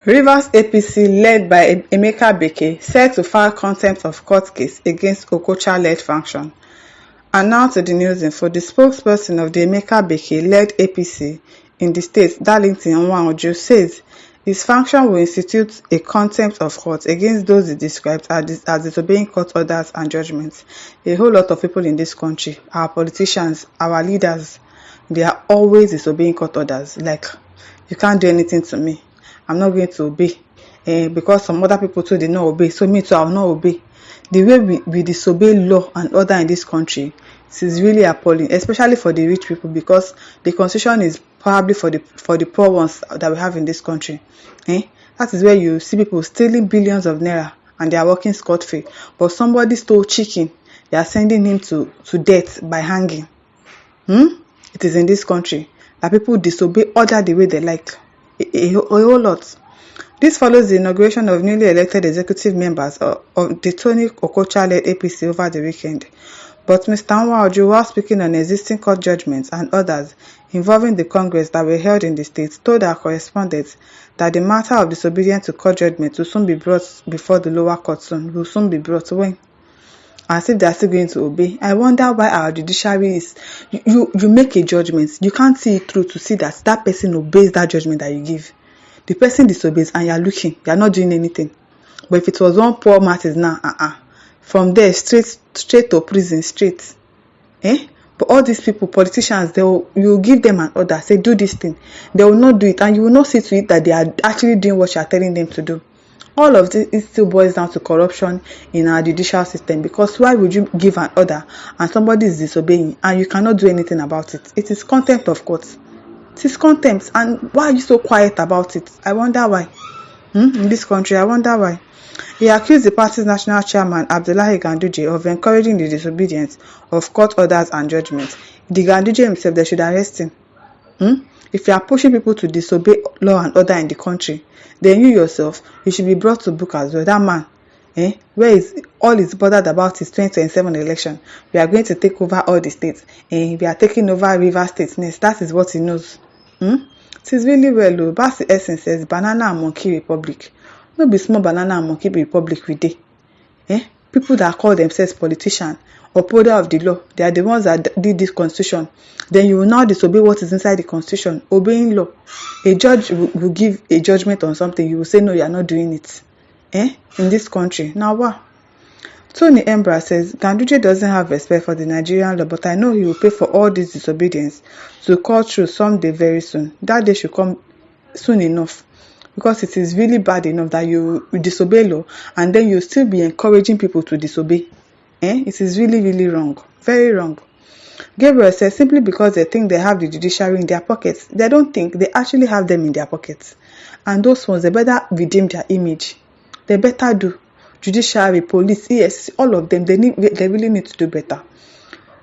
Rivers APC led by Emeka Beke set to file contempt of court case against Okocha-led faction. And now to the news info. The spokesperson of the Emeka Beke-led APC in the state, Darlington Nwaoju, says his faction will institute a contempt of court against those he described as disobeying court orders and judgments. A whole lot of people in this country, our politicians, our leaders, they are always disobeying court orders. Like, you can't do anything to me, I'm not going to obey. Because some other people too did not obey, so me too, I will not obey. The way we disobey law and order in this country, it is really appalling, especially for the rich people, because the constitution is probably for the poor ones that we have in this country. That is where you see people stealing billions of naira and they are working scot-free. But somebody stole chicken, they are sending him to death by hanging. It is in this country that people disobey order the way they like. A whole lot. This follows the inauguration of newly elected executive members of the Tony Okocha-led APC over the weekend. But Mr. Nwaoju, while speaking on existing court judgments and others involving the Congress that were held in the state, told our correspondents that the matter of disobedience to court judgment will soon be brought before the lower court will soon be brought. When? As if they are still going to obey. I wonder why our judiciary is, you make a judgment, you can't see it through to see that that person obeys that judgment that you give. The person disobeys and you are looking, you are not doing anything. But if it was one poor matters now, from there straight to prison, straight. But all these people, politicians, you give them an order, say do this thing, they will not do it, and you will not see to it that they are actually doing what you are telling them to do. All of this, it still boils down to corruption in our judicial system, because why would you give an order and somebody is disobeying and you cannot do anything about it? It is contempt of court. It is contempt, and why are you so quiet about it? I wonder why. In this country, I wonder why. He accused the party's national chairman, Abdullahi Ganduje, of encouraging the disobedience of court orders and judgments. The Ganduje himself, they should arrest him. If you are pushing people to disobey law and order in the country, then you yourself, you should be brought to book as well. That man, where is all is bothered about his 2027 election? We are going to take over all the states, and we are taking over River State next. That is what he knows. It is really well, though. That's the essence, says Banana and Monkey Republic. No be small Banana and Monkey Republic we dey. People that call themselves politicians, upholder of the law, they are the ones that did this constitution. Then you will now disobey what is inside the constitution, obeying law. A judge will give a judgment on something, you will say no, you are not doing it. In this country. Now what? Tony Embra says Ganduje doesn't have respect for the Nigerian law, but I know he will pay for all this disobedience to call through someday very soon. That day should come soon enough, because it is really bad enough that you disobey law and then you still be encouraging people to disobey. It is really, really wrong. Very wrong. Gabriel says simply because they think they have the judiciary in their pockets, they don't think they actually have them in their pockets. And those ones, they better redeem their image. They better do. Judiciary, police, ES, all of them, they really need to do better.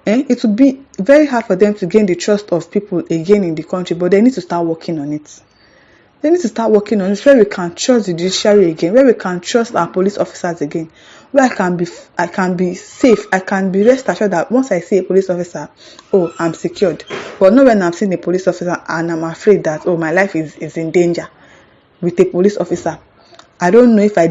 It would be very hard for them to gain the trust of people again in the country, but they need to start working on it. They need to start working on it, where we can trust the judiciary again, where we can trust our police officers again, where I can be safe, I can be rest assured that once I see a police officer, oh, I'm secured. But not when I'm seeing a police officer and I'm afraid that, oh, my life is in danger with a police officer. I don't know if I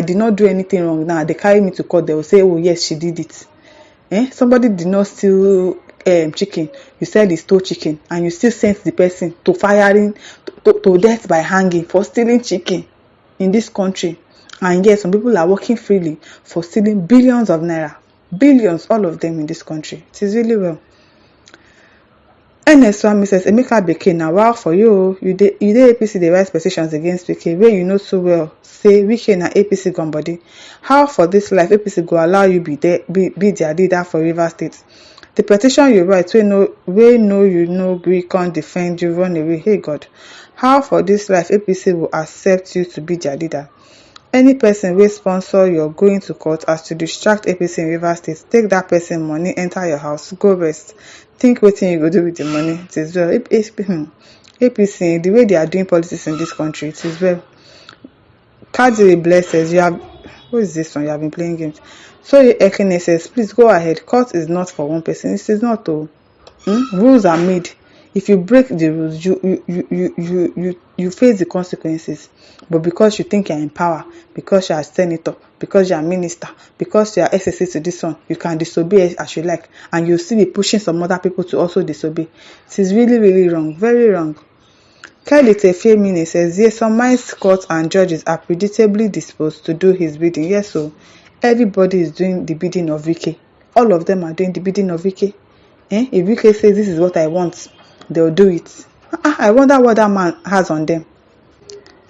did not do anything wrong now. They carry me to court, they will say, oh yes, she did it. Somebody did not steal chicken. You said he stole chicken, and you still sent the person to firing to death by hanging for stealing chicken in this country. And yes, some people are working freely for stealing billions of naira. Billions, all of them in this country. It is really well. NS1 Mrs. Emeka Beke, now wow for you. You dey APC dey write petitions against Beke, where you know so well. Say Beke na APC gumbody. How for this life APC go allow you be their leader for River State? The petition you write, we know you know we can't defend you, run away. Hey God, how for this life APC will accept you to be their leader? Any person will sponsor your going to court as to distract APC in River State, take that person money, enter your house, go rest. Think what you go do with the money. It is well. APC, the way they are doing politics in this country, it is well. Kadiri blesses, you have, what is this one? You have been playing games. So Ekene says, please go ahead. Court is not for one person. It is not. Rules are made. If you break the rules, you you face the consequences. But because you think you're in power, because you're a senator, because you're a minister, because you're SSC to this one, you can disobey as you like, and you'll still be pushing some other people to also disobey. It is really, really wrong, very wrong. Kelly Tefemine says, yes, some minds, courts and judges are predictably disposed to do his bidding. Yes, so everybody is doing the bidding of Beke. All of them are doing the bidding of Beke. If Beke says this is what I want, they'll do it. I wonder what that man has on them.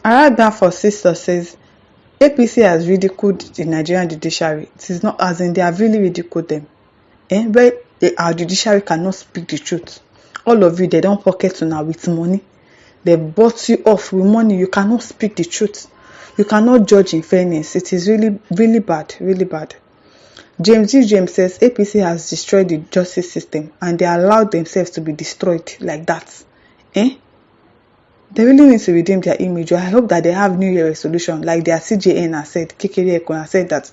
Arada for sister says, APC has ridiculed the Nigerian judiciary. It is not as in they have really ridiculed them. But our judiciary cannot speak the truth. All of you, they don't pocket you now with money. They bought you off with money. You cannot speak the truth. You cannot judge in fairness. It is really, really bad. Really bad. James says APC has destroyed the justice system and they allowed themselves to be destroyed like that. They really need to redeem their image. I hope that they have New Year resolution, like their CJN has said, Kekere Ekon has said that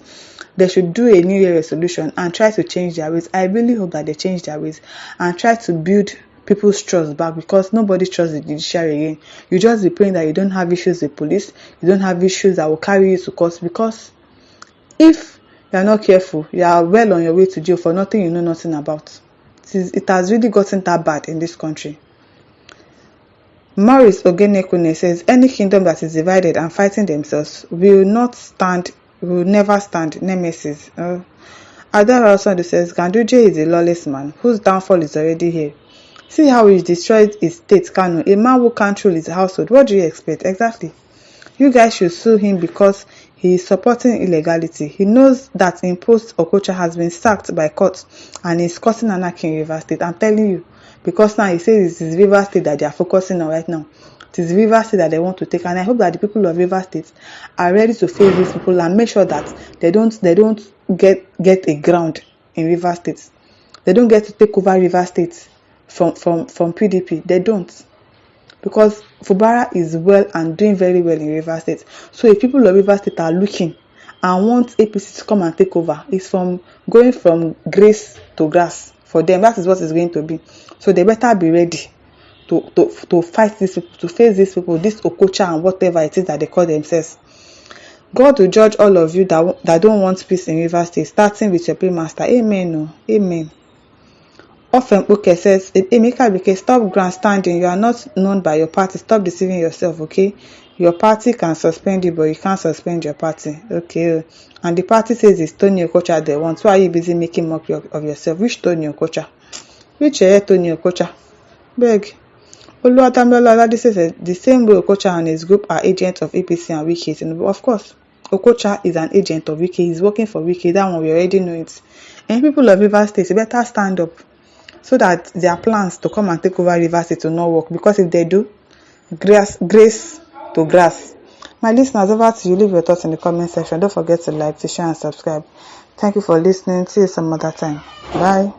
they should do a New Year resolution and try to change their ways. I really hope that they change their ways and try to build people's trust back, because nobody trusts the judiciary again. You just be praying that you don't have issues with police, you don't have issues that will carry you to court, because if you are not careful, you are well on your way to jail for nothing you know nothing about. It has really gotten that bad in this country. Maurice Ogenekune says, any kingdom that is divided and fighting themselves will never stand nemesis. Adara also says, Ganduje is a lawless man whose downfall is already here. See how he destroyed his state, Kano, a man who can't rule his household. What do you expect? Exactly. You guys should sue him because he is supporting illegality. He knows that imposed Okocha has been sacked by court and is causing anarchy in Rivers State. I'm telling you. Because now he says it is Rivers State that they are focusing on right now. It is Rivers State that they want to take. And I hope that the people of Rivers State are ready to face these people and make sure that they don't get a ground in Rivers State. They don't get to take over Rivers State from PDP. They don't. Because Fubara is well and doing very well in Rivers State. So if people of Rivers State are looking and want APC to come and take over, it's going from grace to grass for them. That is what it's going to be. So they better be ready to fight these people, to face these people, this Okocha and whatever it is that they call themselves. God will judge all of you that don't want peace in Rivers State, starting with your paymaster. Amen. No. Amen. Often Beke says, Emeka Beke, stop grandstanding. You are not known by your party. Stop deceiving yourself, okay? Your party can suspend you, but you can't suspend your party. Okay. And the party says it's Tony Okocha they want. Why are you busy making mockery of yourself? Which Tony Okocha? Which Tony Okocha? Beg. Oluwatamiola says the same way Okocha and his group are agents of APC and Wike. And of course, Okocha is an agent of Wike. He's working for Wike. That one we already know it. And people of Rivers State, you better stand up, so that their plans to come and take over Rivers State will not work. Because if they do, grace to grass. My listeners, over to you. Leave your thoughts in the comment section. Don't forget to like, to share and subscribe. Thank you for listening. See you some other time. Bye.